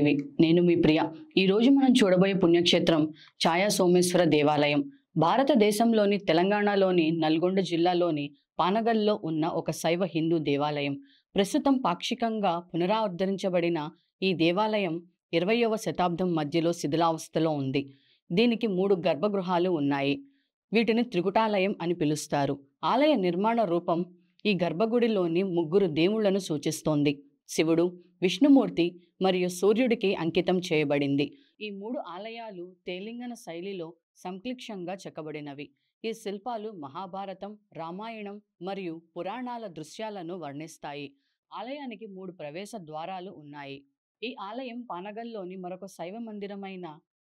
TV నేను మీ ప్రియ ఈ రోజు మనం చూడబోయే పుణ్యక్షేత్రం ఛాయా సోమేశ్వర దేవాలయం భారతదేశంలోని తెలంగాణలోని నల్గొండ జిల్లాలోని పానగల్లో ఉన్న ఒక శైవ హిందూ దేవాలయం ప్రస్తుతం పాక్షికంగా పునరుద్ధరించబడిన ఈ దేవాలయం 20వ శతాబ్దం మధ్యలో శిథిలావస్థలో ఉంది. దీనికి 3 గర్భగృహాలు ఉన్నాయి. వీటిని త్రికుటాలయం అని పిలుస్తారు. ఆలయ నిర్మాణ రూపం ఈ గర్భగుడిలోని 3 దేవుళ్లను సూచిస్తోంది. శివుడు, విష్ణుమూర్తి మరియు సూర్యుడికి అంకితం చేయబడింది. ఈ 3 ఆలయాలు తేలింగన శైలిలో సంక్లిష్టంగా చెక్కబడినవి. ఈ శిల్పాలు మహాభారతం, రామాయణం మరియు పురాణాల దృశ్యాలను వర్ణిస్తాయి. ఆలయానికి 3 ప్రవేశ ద్వారాలు ఉన్నాయి. ఈ ఆలయం పానగల్లోని మరొక శైవ మందిరమైన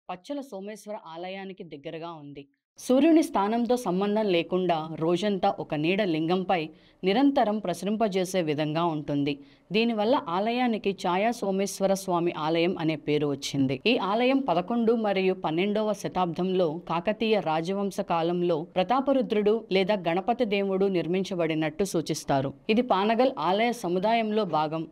పచ్చల సోమేశ్వర ఆలయానికి దగ్గరగా ఉంది. సూర్యుని స్థానంతో సంబంధం లేకుండా రోజంతా ఒక నీడ లింగంపై నిరంతరం ప్రసరింపజేసే విధంగా ఉంటుంది. దీనివల్ల ఆలయానికి ఛాయా సోమేశ్వర స్వామి ఆలయం అనే పేరు వచ్చింది. ఈ ఆలయం 11 మరియు 12వ శతాబ్దంలో కాకతీయ రాజవంశ కాలంలో ప్రతాపరుద్రుడు లేదా గణపతి దేవుడు నిర్మించబడినట్టు సూచిస్తారు. ఇది పానగల్ ఆలయ సముదాయంలో భాగం.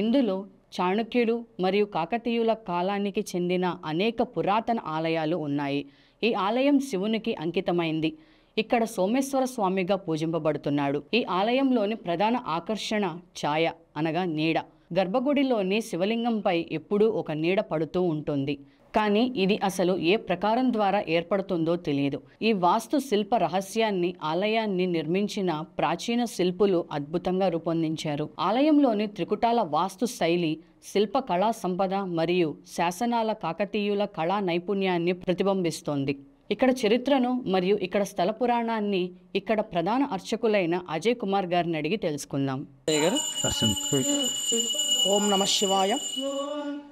ఇందులో చాణక్యులు మరియు కాకతీయుల కాలానికి చెందిన అనేక పురాతన ఆలయాలు ఉన్నాయి. ఈ ఆలయం శివునికి అంకితమైంది. ఇక్కడ సోమేశ్వర స్వామిగా పూజింపబడుతున్నాడు. ఈ ఆలయంలోని ప్రధాన ఆకర్షణ ఛాయ అనగా నీడ. గర్భగుడిలోని శివలింగంపై ఎప్పుడూ ఒక నీడ పడుతూ ఉంటుంది. కానీ ఇది అసలు ఏ ప్రకారం ద్వారా ఏర్పడుతుందో తెలియదు. ఈ వాస్తు శిల్ప రహస్యాన్ని ఆలయాన్ని నిర్మించిన ప్రాచీన శిల్పులు అద్భుతంగా రూపొందించారు. ఆలయంలోని త్రికుటాల వాస్తు శైలి శిల్ప కళా సంపద మరియు శాసనాల కాకతీయుల కళా నైపుణ్యాన్ని ప్రతిబింబిస్తోంది. ఇక్కడ చరిత్రను మరియు ఇక్కడ స్థల పురాణాన్ని ఇక్కడ ప్రధాన అర్చకులైన అజయ్ కుమార్ గారిని అడిగి తెలుసుకుందాం. ఓం నమ శివాయ.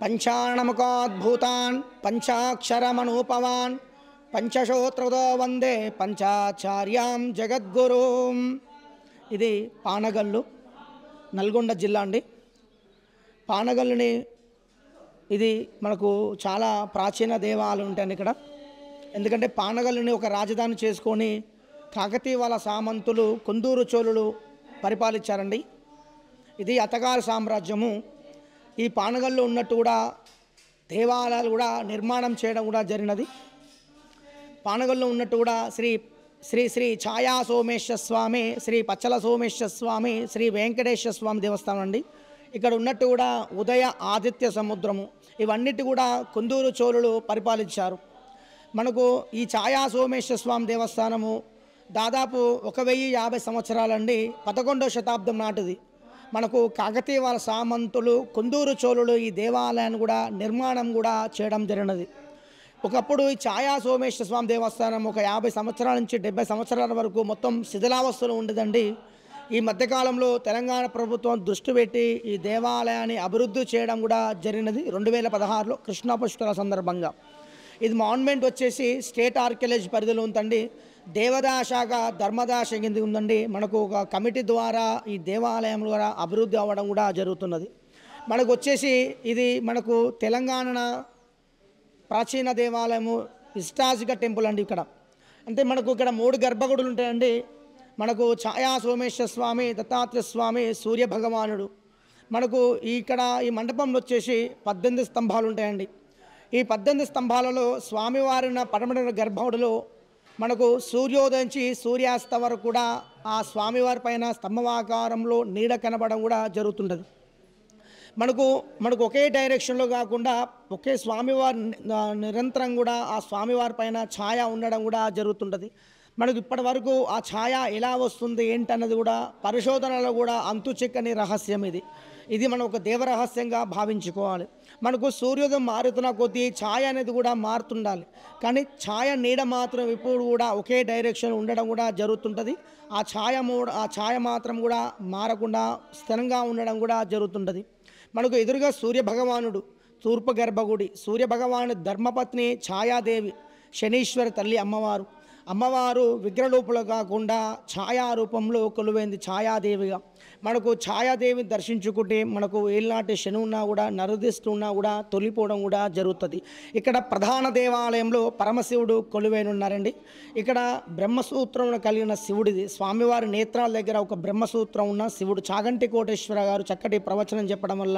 పంచాణముఖాద్భూతాన్ పంచాక్షరమనూపవాన్ పంచశోత్రదో వందే పంచాచార్యాం జగద్గురుం. ఇది పానగల్లు, నల్గొండ జిల్లా అండి. పానగల్లుని ఇది మనకు చాలా ప్రాచీన దేవాలయాలు ఉంటాయండి ఇక్కడ. ఎందుకంటే పానగల్లుని ఒక రాజధాని చేసుకొని కాకతీయ వాళ్ళ సామంతులు కొందూరు చోళులు పరిపాలించారండి. ఇది అతగారి సామ్రాజ్యము. ఈ పానగల్లో ఉన్నట్టు కూడా దేవాలయాలు కూడా నిర్మాణం చేయడం కూడా జరిగినది. పానగల్లో ఉన్నట్టు కూడా శ్రీ శ్రీ శ్రీ ఛాయా సోమేశ్వర స్వామి, శ్రీ పచ్చల సోమేశ్వర స్వామి, శ్రీ వెంకటేశ్వర స్వామి దేవస్థానం అండి. ఇక్కడ ఉన్నట్టు కూడా ఉదయ ఆదిత్య సముద్రము ఇవన్నిటి కూడా కొందూరు చోళులు పరిపాలించారు. మనకు ఈ ఛాయా సోమేశ్వర స్వామి దేవస్థానము దాదాపు 1050 సంవత్సరాలండి. 11వ శతాబ్దం నాటిది. మనకు కాకతీయ వాళ్ళ సామంతులు కొందూరు చోళులు ఈ దేవాలయాన్ని కూడా నిర్మాణం కూడా చేయడం జరిగినది. ఒకప్పుడు ఈ ఛాయా సోమేశ్వర స్వామి దేవస్థానం ఒక 50 సంవత్సరాల నుంచి 70 సంవత్సరాల వరకు మొత్తం శిథిలావస్థలో ఉండేదండి. ఈ మధ్యకాలంలో తెలంగాణ ప్రభుత్వం దృష్టి పెట్టి ఈ దేవాలయాన్ని అభివృద్ధి చేయడం కూడా జరిగినది 2016లో కృష్ణా పుష్కరాల సందర్భంగా. ఇది మాన్యుమెంట్ వచ్చేసి స్టేట్ ఆర్కియాలజీ పరిధిలో ఉందండి. దేవాదాయ శాఖ ధర్మదాయ శాఖ కింద ఉందండి. మనకు ఒక కమిటీ ద్వారా ఈ దేవాలయం ద్వారా అభివృద్ధి అవ్వడం కూడా జరుగుతున్నది. మనకు వచ్చేసి ఇది మనకు తెలంగాణ ప్రాచీన దేవాలయము హిస్టారికల్ టెంపుల్ అండి. ఇక్కడ అంటే మనకు ఇక్కడ 3 గర్భగుడులు ఉంటాయండి. మనకు ఛాయా సోమేశ్వర స్వామి, దత్తాత్రేయ స్వామి, సూర్య భగవానుడు. మనకు ఇక్కడ ఈ మండపంలో వచ్చేసి 18 స్తంభాలు ఉంటాయండి. ఈ 18 స్తంభాలలో స్వామివారిన పడమట గర్భగుడిలో మనకు సూర్యోదయించి సూర్యాస్త వరకు కూడా ఆ స్వామివారి పైన స్తంభాకారంలో నీడ కనబడడం కూడా జరుగుతుంటుంది. మనకు ఒకే డైరెక్షన్లో కాకుండా ఒకే స్వామివారి నిరంతరం కూడా ఆ స్వామివారి పైన ఛాయ ఉండడం కూడా జరుగుతుంటుంది. మనకు ఇప్పటి వరకు ఆ ఛాయ ఎలా వస్తుంది ఏంటన్నది కూడా పరిశోధనలో కూడా అంతు చిక్కని రహస్యం ఇది మనం ఒక దేవరహస్యంగా భావించుకోవాలి. మనకు సూర్యోదయం మారుతున్న కొద్దీ ఛాయ అనేది కూడా మారుతుండాలి. కానీ ఛాయ నీడ మాత్రం ఇప్పుడు కూడా ఒకే డైరెక్షన్ ఉండడం కూడా జరుగుతుంటుంది. ఆ ఛాయ మాత్రం కూడా మారకుండా స్థిరంగా ఉండడం కూడా జరుగుతుంటుంది. మనకు ఎదురుగా సూర్య భగవానుడు, తూర్పు గర్భగుడి. సూర్య భగవాను ధర్మపత్ని ఛాయాదేవి, శనీశ్వరి తల్లి అమ్మవారు. అమ్మవారు విగ్రహరూపులు కాకుండా ఛాయారూపంలో కొలువైంది, ఛాయాదేవిగా. మనకు ఛాయాదేవి దర్శించుకుంటే మనకు ఏళ్ళనాటి శని ఉన్నా కూడా, నరుదిష్టి ఉన్నా కూడా తొలిపోవడం కూడా జరుగుతుంది. ఇక్కడ ప్రధాన దేవాలయంలో పరమశివుడు కొలువైన ఉన్నారండి. ఇక్కడ బ్రహ్మసూత్రం కలిగిన శివుడిది. స్వామివారి నేత్రాల దగ్గర ఒక బ్రహ్మసూత్రం ఉన్న శివుడు. చాగంటి కోటేశ్వర గారు చక్కటి ప్రవచనం చెప్పడం వల్ల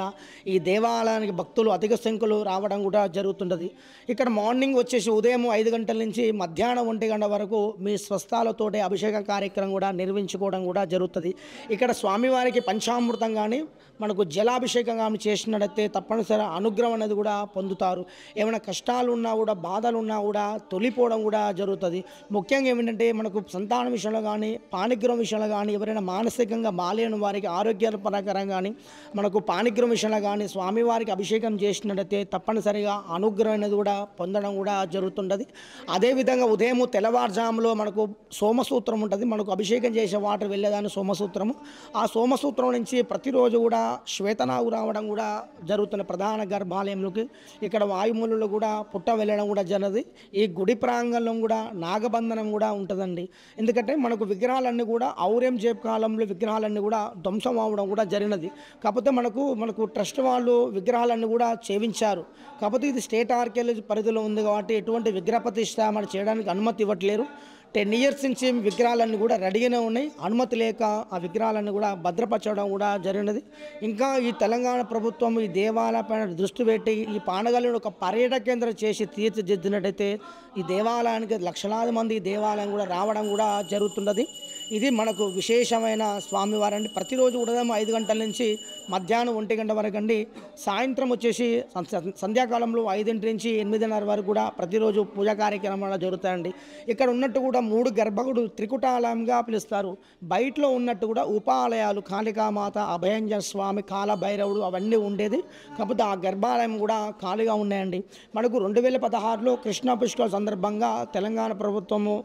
ఈ దేవాలయానికి భక్తులు అధిక సంఖ్యలో రావడం కూడా జరుగుతుంటుంది. ఇక్కడ మార్నింగ్ వచ్చేసి ఉదయం 5 గంటల నుంచి మధ్యాహ్నం 1 గంట వరకు మీ స్వస్థాలతోటి అభిషేక కార్యక్రమం కూడా నిర్వహించుకోవడం కూడా జరుగుతుంది. ఇక్కడ స్వామివారికి పంచామృతం కానీ మనకు జలాభిషేకం కానీ చేసినట్టయితే తప్పనిసరి అనుగ్రహం అనేది కూడా పొందుతారు. ఏమైనా కష్టాలు ఉన్నా కూడా, బాధలు ఉన్నా కూడా తొలిపోవడం కూడా జరుగుతుంది. ముఖ్యంగా ఏమిటంటే మనకు సంతానం విషయంలో కానీ, పాణిగ్రహం విషయంలో కానీ, ఎవరైనా మానసికంగా బాలేని వారికి ఆరోగ్యపరంగా కానీ, మనకు పాణిగ్రహం విషయంలో కానీ స్వామివారికి అభిషేకం చేసినట్టయితే తప్పనిసరిగా అనుగ్రహం అనేది కూడా పొందడం కూడా జరుగుతుంటుంది. అదేవిధంగా ఉదయం తెల్లవారుజాములో మనకు సోమసూత్రం ఉంటుంది. మనకు అభిషేకం చేసే వాటర్ వెళ్ళేదాన్ని సోమసూత్రము. ఆ సోమసూత్రం నుంచి ప్రతిరోజు కూడా శ్వేతనాగు రావడం కూడా జరుగుతున్న ప్రధాన గర్భాలయంలోకి. ఇక్కడ వాయుమూలలో కూడా పుట్ట వెళ్ళడం కూడా జరగదు. ఈ గుడి ప్రాంగణంలో కూడా నాగబంధనం కూడా ఉంటుందండి. ఎందుకంటే మనకు విగ్రహాలన్నీ కూడా ఔరంగజేబు కాలంలో విగ్రహాలన్నీ కూడా ధ్వంసం అవడం కూడా జరిగినది. కాకపోతే మనకు ట్రస్ట్ వాళ్ళు విగ్రహాలన్నీ కూడా చేయించారు. కాకపోతే ఇది స్టేట్ ఆర్కియాలజీ పరిధిలో ఉంది కాబట్టి ఎటువంటి విగ్రహ ప్రతిష్ట మనం చేయడానికి అనుమతి ఇవ్వట్లేరు. 10 years నుంచి విగ్రహాలన్నీ కూడా రెడీగానే ఉన్నాయి. అనుమతి లేక ఆ విగ్రహాలన్నీ కూడా భద్రపరచడం కూడా జరిగినది. ఇంకా ఈ తెలంగాణ ప్రభుత్వం ఈ దేవాలయాలపైన దృష్టి పెట్టి ఈ పానగల్లును ఒక పర్యాటక కేంద్రం చేసి తీర్చిదిద్దినట్టయితే ఈ దేవాలయానికి లక్షలాది మంది ఈ దేవాలయం కూడా రావడం కూడా జరుగుతున్నది. ఇది మనకు విశేషమైన స్వామివారండి. ప్రతిరోజు ఉదయం 5 గంటల నుంచి మధ్యాహ్నం 1 గంట వరకు అండి. సాయంత్రం వచ్చేసి సంధ్యాకాలంలో 5 నుంచి 8:30 వరకు కూడా ప్రతిరోజు పూజా కార్యక్రమాలు జరుగుతాయండి. ఇక్కడ ఉన్నట్టు కూడా 3 గర్భగుడు త్రికుటాలయంగా పిలుస్తారు. బయటలో ఉన్నట్టు కూడా ఉపాలయాలు కాళికామాత, అభయంజన స్వామి, కాలభైరవుడు అవన్నీ ఉండేది. కాకపోతే ఆ గర్భాలయం కూడా ఖాళీగా ఉన్నాయండి. మనకు 2016లో కృష్ణా పుష్కరాల సందర్భంగా తెలంగాణ ప్రభుత్వము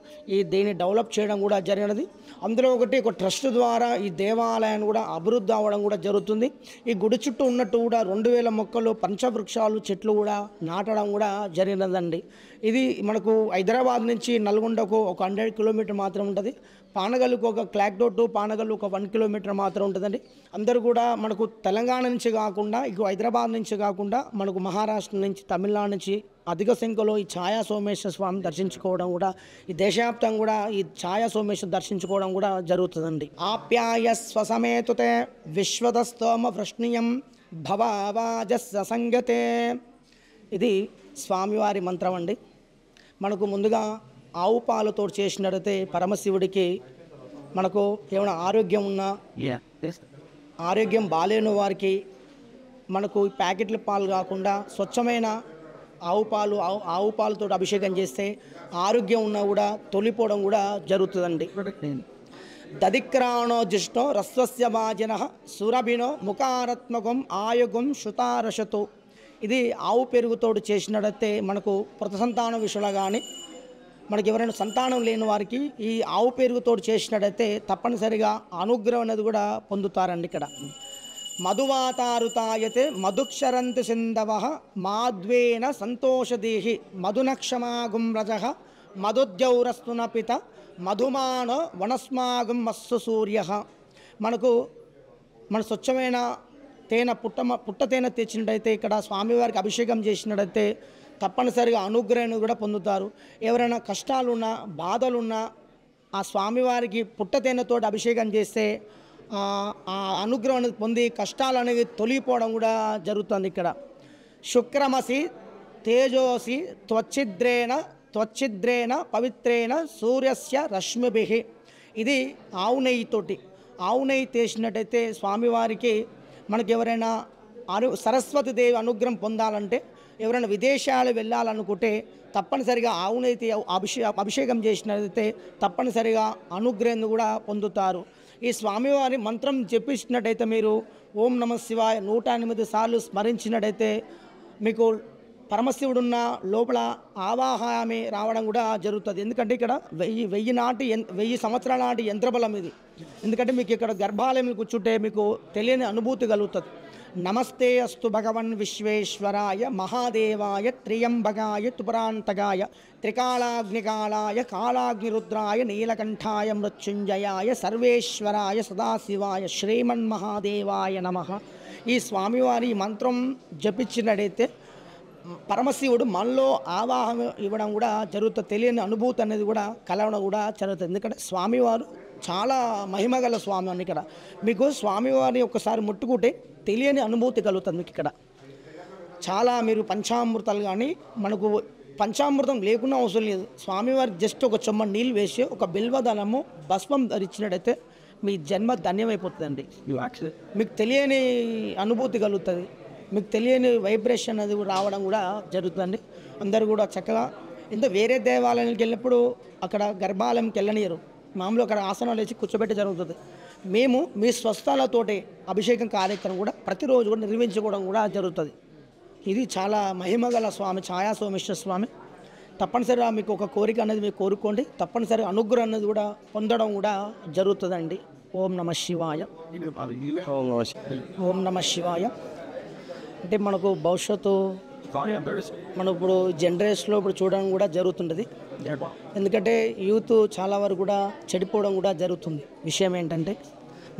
దీన్ని డెవలప్ చేయడం కూడా జరిగినది. అందులో ఒక ట్రస్ట్ ద్వారా ఈ దేవాలయాన్ని కూడా అభివృద్ధి అవ్వడం కూడా జరుగుతుంది. ఈ గుడి చుట్టూ ఉన్నట్టు కూడా 2000 మొక్కలు, పంచవృక్షాలు, చెట్లు కూడా నాటడం కూడా జరిగినదండి. ఇది మనకు హైదరాబాద్ నుంచి నల్గొండకు ఒక 100 కిలోమీటర్ మాత్రం ఉంటుంది. పానగల్లుకు ఒక క్లాక్డోర్ టు పానగల్లు ఒక 1 కిలోమీటర్ మాత్రం ఉంటుందండి. అందరూ కూడా మనకు తెలంగాణ నుంచి కాకుండా, ఇక హైదరాబాద్ నుంచి కాకుండా మనకు మహారాష్ట్ర నుంచి, తమిళనాడు నుంచి అధిక సంఖ్యలో ఈ ఛాయా సోమేశ్వర స్వామిని దర్శించుకోవడం కూడా, ఈ దేశవ్యాప్తంగా కూడా ఈ ఛాయా సోమేశ్వరం దర్శించుకోవడం కూడా జరుగుతుందండి. ఆప్యాయ స్వసమేతుతే విశ్వదస్తోమ వృష్ణీయం భవావాజస్స సంగతే. ఇది స్వామివారి మంత్రం అండి. మనకు ముందుగా ఆవు పాలతో చేసినట్టయితే పరమశివుడికి మనకు ఏమైనా ఆరోగ్యం ఉన్నా, ఆరోగ్యం బాలేని వారికి మనకు ప్యాకెట్ల పాలు కాకుండా స్వచ్ఛమైన ఆవు పాలతో అభిషేకం చేస్తే ఆరోగ్యం ఉన్నా కూడా తొలిపోవడం కూడా జరుగుతుందండి. దధిక్రాణో జిష్ణో రస్వస్య వాజిన సురభినో ముఖారత్మకం ఆయుగం శుతారశతో. ఇది ఆవు పెరుగుతోడు చేసినట్టయితే మనకు ప్రతి సంతానం విషయంలో కానీ, మనకి ఎవరైనా సంతానం లేని వారికి ఈ ఆవు పెరుగుతోడు చేసినట్టయితే తప్పనిసరిగా అనుగ్రహం అనేది కూడా పొందుతారండి. ఇక్కడ మధువాతారుతాయతే మధుక్షరంతి సింధవ మాధ్వేన సంతోషదేహి మధునక్షమాగుం రజ మధుద్యౌరస్తున పిత మధుమాన వనస్మాగం మస్సు సూర్య. మన స్వచ్ఛమైన పుట్ట తేనె తెచ్చినట్టయితే ఇక్కడ స్వామివారికి అభిషేకం చేసినట్టయితే తప్పనిసరిగా అనుగ్రహాన్ని కూడా పొందుతారు. ఎవరైనా కష్టాలున్నా, బాధలున్నా ఆ స్వామివారికి పుట్ట తేనెతో అభిషేకం చేస్తే ఆ అనుగ్రహం అనేది పొంది కష్టాలు అనేవి తొలిగిపోవడం కూడా జరుగుతుంది. ఇక్కడ శుక్రమసి తేజోసి త్వచ్చిద్రేణ పవిత్రేణ సూర్యస్య రశ్మిభిః. ఇది ఆవు నెయ్యి తీసినట్టయితే స్వామివారికి మనకి ఎవరైనా సరస్వతీదేవి అనుగ్రహం పొందాలంటే, ఎవరైనా విదేశాలు వెళ్ళాలనుకుంటే తప్పనిసరిగా ఆవు నెయ్యి అభిషేకం చేసినట్టయితే తప్పనిసరిగా అనుగ్రహం కూడా పొందుతారు. ఈ స్వామివారి మంత్రం చెప్పించినట్టయితే మీరు ఓం నమః శివాయ 108 సార్లు స్మరించినట్టయితే మీకు పరమశివుడున్న లోపల ఆవాహమే రావడం కూడా జరుగుతుంది. ఎందుకంటే ఇక్కడ 1000 సంవత్సరాల నాటి యంత్రబలం ఇది. ఎందుకంటే మీకు ఇక్కడ గర్భాలయం కూర్చుంటే మీకు తెలియని అనుభూతి కలుగుతుంది. నమస్తే అస్తు భగవన్ విశ్వేశ్వరాయ మహాదేవాయ త్రియంబకాయ తుపురాంతకాయ త్రికాలాగ్నికాలాయ కాలాగ్నిరుద్రాయ నీలకంఠాయ మృత్యుంజయాయ సర్వేశ్వరాయ సదాశివాయ శ్రీమన్మహాదేవాయ నమః. ఈ స్వామివారి మంత్రం జపించినట్టయితే పరమశివుడు మనలో ఆవాహన ఇవ్వడం కూడా జరుగుతుంది. తెలియని అనుభూతి అనేది కూడా కలవడం కూడా జరుగుతుంది. ఎందుకంటే స్వామివారు చాలా మహిమగల స్వామి అని ఇక్కడ మీకు స్వామివారిని ఒక్కసారి ముట్టుకుంటే తెలియని అనుభూతి కలుగుతుంది. మీకు ఇక్కడ చాలా మీరు పంచామృతాలు కానీ మనకు పంచామృతం లేకుండా అవసరం లేదు. స్వామివారికి జస్ట్ ఒక చెమ్మ నీళ్ళు వేసి ఒక బిల్వదనము భస్మం ధరించినట్టయితే మీ జన్మ ధన్యమైపోతుందండి. మీకు తెలియని అనుభూతి కలుగుతుంది. మీకు తెలియని వైబ్రేషన్ అది రావడం కూడా జరుగుతుందండి. అందరూ కూడా చక్కగా ఇంత వేరే దేవాలయానికి వెళ్ళినప్పుడు అక్కడ గర్భాలయంకి వెళ్ళనియరు. మామూలు అక్కడ ఆసనాలు వేసి కూర్చోబెట్టి జరుగుతుంది. మేము మీ స్వస్థలతోటి అభిషేకం కార్యక్రమం కూడా ప్రతిరోజు కూడా నిర్వహించుకోవడం కూడా జరుగుతుంది. ఇది చాలా మహిమగల స్వామి ఛాయా సోమేశ్వర స్వామి. తప్పనిసరిగా మీకు ఒక కోరిక అనేది మీరు కోరుకోండి. తప్పనిసరిగా అనుగ్రహం అనేది కూడా పొందడం కూడా జరుగుతుందండి. ఓం నమ శివాయ. ఓం నమ శివాయ. అంటే మనకు భవిష్యత్తు మనం ఇప్పుడు జనరేషన్లో ఇప్పుడు చూడడం కూడా జరుగుతుంటుంది. ఎందుకంటే యూత్ చాలా వరకు కూడా చెడిపోవడం కూడా జరుగుతుంది. విషయం ఏంటంటే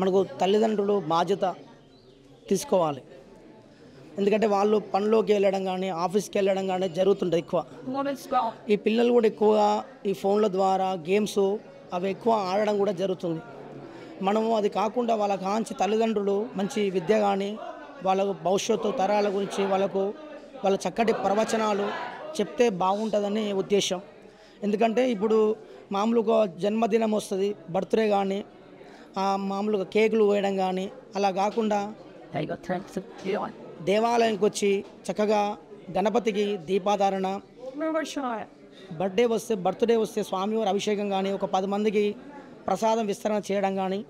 మనకు తల్లిదండ్రులు బాధ్యత తీసుకోవాలి. ఎందుకంటే వాళ్ళు పనిలోకి వెళ్ళడం కానీ ఆఫీస్కి వెళ్ళడం కానీ జరుగుతుంటుంది ఎక్కువ. ఈ పిల్లలు కూడా ఎక్కువగా ఈ ఫోన్ల ద్వారా గేమ్స్ అవి ఎక్కువ ఆడడం కూడా జరుగుతుంది. మనము అది కాకుండా వాళ్ళ కాంచి తల్లిదండ్రులు మంచి విద్య కానీ వాళ్ళకు భవిష్యత్తు తరాల గురించి వాళ్ళ చక్కటి ప్రవచనాలు చెప్తే బాగుంటుందని ఉద్దేశం. ఎందుకంటే ఇప్పుడు మామూలుగా జన్మదినం వస్తుంది, బర్త్డే కానీ మామూలుగా కేకులు వేయడం కానీ అలా కాకుండా దేవాలయానికి వచ్చి చక్కగా గణపతికి దీపాధారణ, బర్త్డే వస్తే స్వామివారి అభిషేకం కానీ ఒక 10 మందికి ప్రసాదం విస్తరణ చేయడం కానీ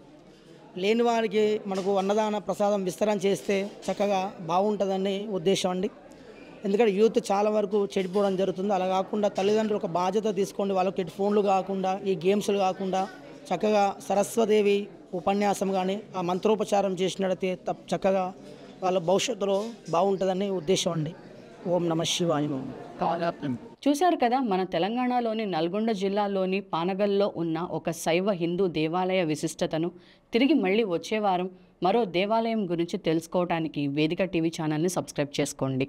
లేని వారికి మనకు అన్నదాన ప్రసాదం విస్తరణ చేస్తే చక్కగా బాగుంటుందని ఉద్దేశం అండి. ఎందుకంటే యూత్ చాలా వరకు చెడిపోవడం జరుగుతుంది. అలా కాకుండా తల్లిదండ్రులు ఒక బాధ్యత తీసుకోండి. వాళ్ళకి ఫోన్లు కాకుండా ఈ గేమ్స్లు కాకుండా చక్కగా సరస్వదేవి ఉపన్యాసం కానీ ఆ మంత్రోపచారం చేసినట్లయితే చక్కగా వాళ్ళ భవిష్యత్తులో బాగుంటుందని ఉద్దేశం అండి. ఓం నమ శివాయ. చూశారు కదా, మన తెలంగాణలోని నల్గొండ జిల్లాలోని పానగల్లో ఉన్న ఒక శైవ హిందూ దేవాలయ విశిష్టతను. తిరిగి మళ్ళీ వచ్చే వారం మరో దేవాలయం గురించి తెలుసుకోవడానికి వేదిక టీవీ ఛానల్ని సబ్స్క్రైబ్ చేసుకోండి.